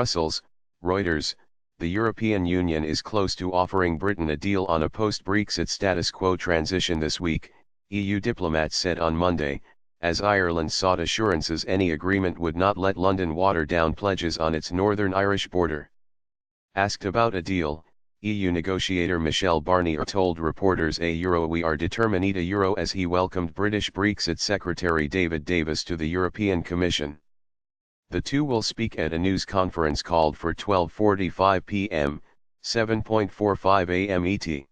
Brussels, Reuters, the European Union is close to offering Britain a deal on a post-Brexit status quo transition this week, EU diplomats said on Monday, as Ireland sought assurances any agreement would not let London water down pledges on its Northern Irish border. Asked about a deal, EU negotiator Michel Barnier told reporters we are determined as he welcomed British Brexit Secretary David Davis to the European Commission. The two will speak at a news conference called for 12:45 p.m., 7:45 a.m. ET.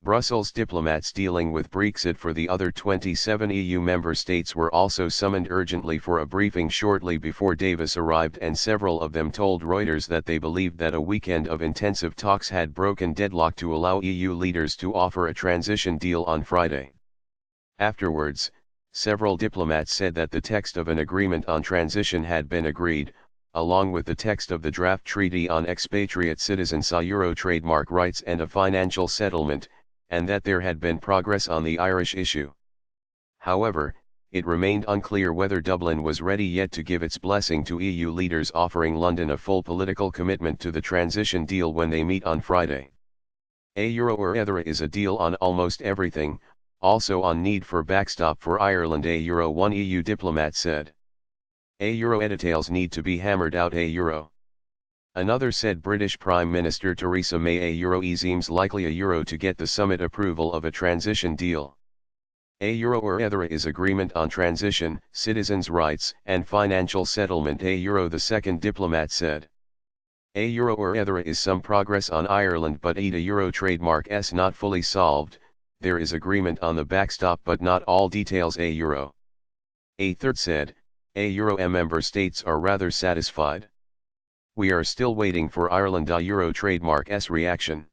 Brussels diplomats dealing with Brexit for the other 27 EU member states were also summoned urgently for a briefing shortly before Davis arrived, and several of them told Reuters that they believed that a weekend of intensive talks had broken deadlock to allow EU leaders to offer a transition deal on Friday. Afterwards, several diplomats said that the text of an agreement on transition had been agreed, along with the text of the draft treaty on expatriate citizens' Euro trademark rights and a financial settlement, and that there had been progress on the Irish issue. However, it remained unclear whether Dublin was ready yet to give its blessing to EU leaders offering London a full political commitment to the transition deal when they meet on Friday. There is a deal on almost everything, also on need for backstop for Ireland, one EU diplomat said. Details need to be hammered out. Another said British Prime Minister Theresa May it seems likely to get the summit approval of a transition deal. There is agreement on transition, citizens' rights and financial settlement. The second diplomat said. There is some progress on Ireland, but Euro trademark is not fully solved. There is agreement on the backstop but not all details. A third said, member states are rather satisfied. We are still waiting for Ireland Euro trademark's reaction.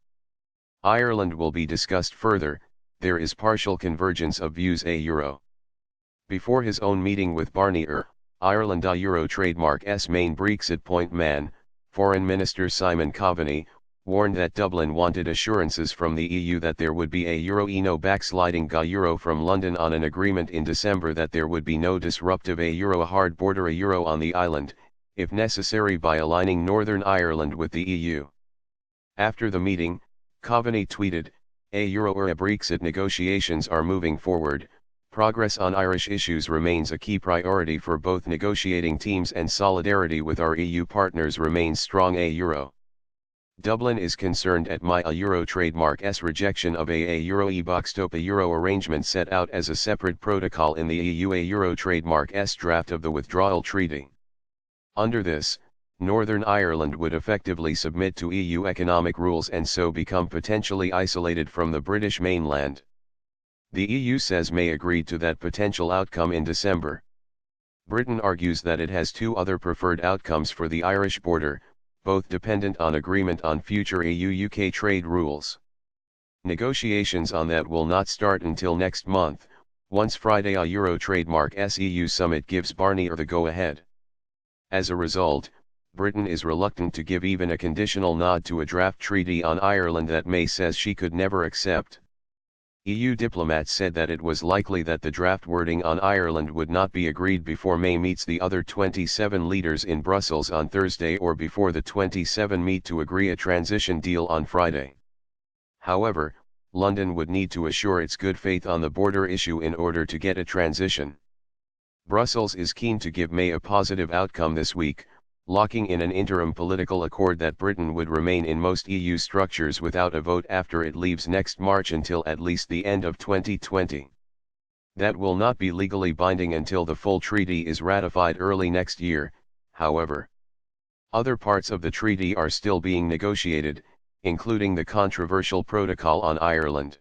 Ireland will be discussed further, there is partial convergence of views. Before his own meeting with Barnier, Ireland Euro trademark's main Brexit point man, Foreign Minister Simon Coveney, warned that Dublin wanted assurances from the EU that there would be no backsliding from London on an agreement in December, that there would be no disruptive a hard border on the island, if necessary by aligning Northern Ireland with the EU. After the meeting, Coveney tweeted, Brexit negotiations are moving forward, progress on Irish issues remains a key priority for both negotiating teams and solidarity with our EU partners remains strong. Dublin is concerned at my Euro trademark's rejection of backstop arrangement set out as a separate protocol in the EU Euro trademark's draft of the withdrawal treaty. Under this, Northern Ireland would effectively submit to EU economic rules and so become potentially isolated from the British mainland. The EU says May agreed to that potential outcome in December. Britain argues that it has two other preferred outcomes for the Irish border, both dependent on agreement on future EU-UK trade rules. Negotiations on that will not start until next month, once Friday a Euro trademark's EU summit gives Barnier the go-ahead. As a result, Britain is reluctant to give even a conditional nod to a draft treaty on Ireland that May says she could never accept. EU diplomats said that it was likely that the draft wording on Ireland would not be agreed before May meets the other 27 leaders in Brussels on Thursday or before the 27 meet to agree a transition deal on Friday. However, London would need to assure its good faith on the border issue in order to get a transition. Brussels is keen to give May a positive outcome this week, locking in an interim political accord that Britain would remain in most EU structures without a vote after it leaves next March until at least the end of 2020. That will not be legally binding until the full treaty is ratified early next year, however. Other parts of the treaty are still being negotiated, including the controversial protocol on Ireland.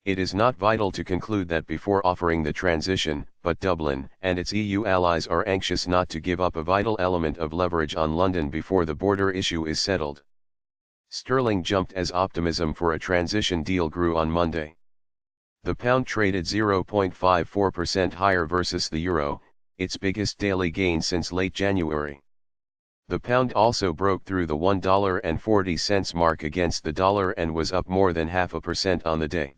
It is not vital to conclude that before offering the transition, but Dublin and its EU allies are anxious not to give up a vital element of leverage on London before the border issue is settled. Sterling jumped as optimism for a transition deal grew on Monday. The pound traded 0.54% higher versus the euro, its biggest daily gain since late January. The pound also broke through the $1.40 mark against the dollar and was up more than 0.5% on the day.